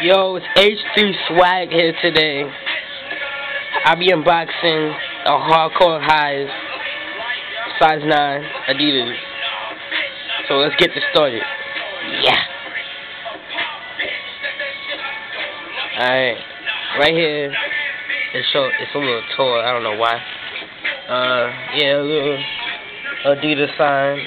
Yo, it's H3 Swag here today. I'll be unboxing a Hardcourt highs, size 9 Adidas. So let's get this started. Yeah. Alright, right here, it's a little toy. I don't know why. Yeah, a little Adidas sign.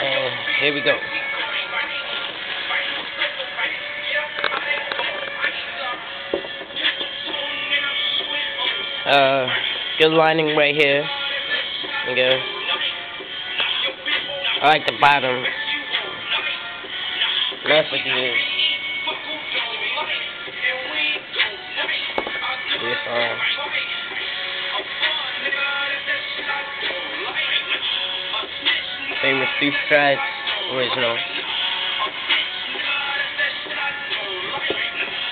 And here we go. Good lining right here. Okay. I like the bottom. That's what it is. Yes, famous 3 stripes, original.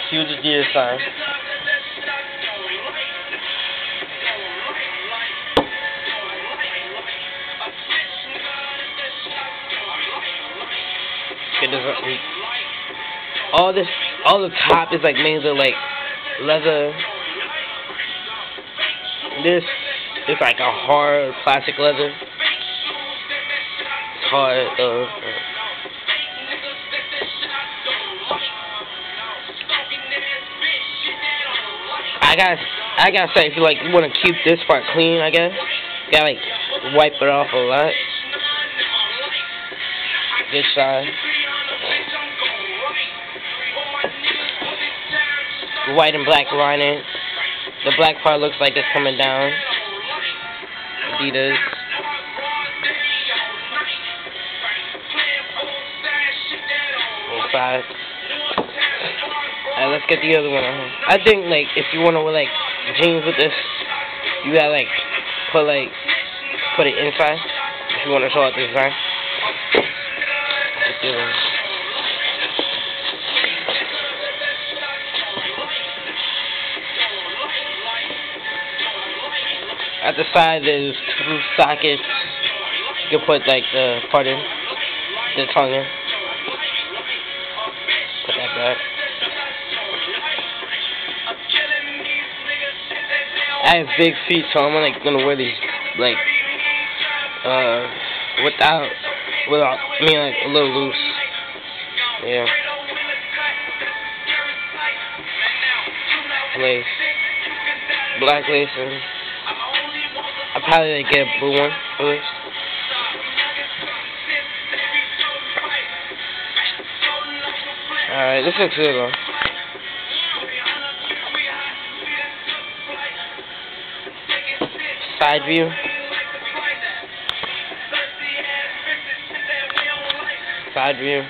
Huge Adidas sign. All the top is like made of like leather. This is like a hard plastic leather. It's hard though. I gotta say, if you like want to keep this part clean, I guess you gotta like wipe it off a lot. Good side. White and black lining. The black part looks like it's coming down. Adidas. Inside. Alright, let's get the other one. I think like if you want to wear like jeans with this, you gotta like put it inside. If you want to show out the design. At the side there's 2 sockets. You can put like the part in, the tongue in. Put that back. I have big feet, so I'm like gonna wear these like without I mean like a little loose. Yeah. Lace. Black lace, and I'll probably like, get a blue one for this. Alright, this looks good though. Side view. Side view.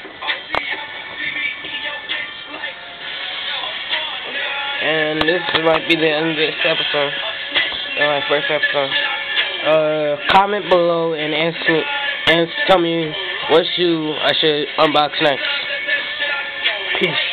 And this might be the end of this episode. My first episode. Comment below and tell me what shoe I should unbox next. Peace.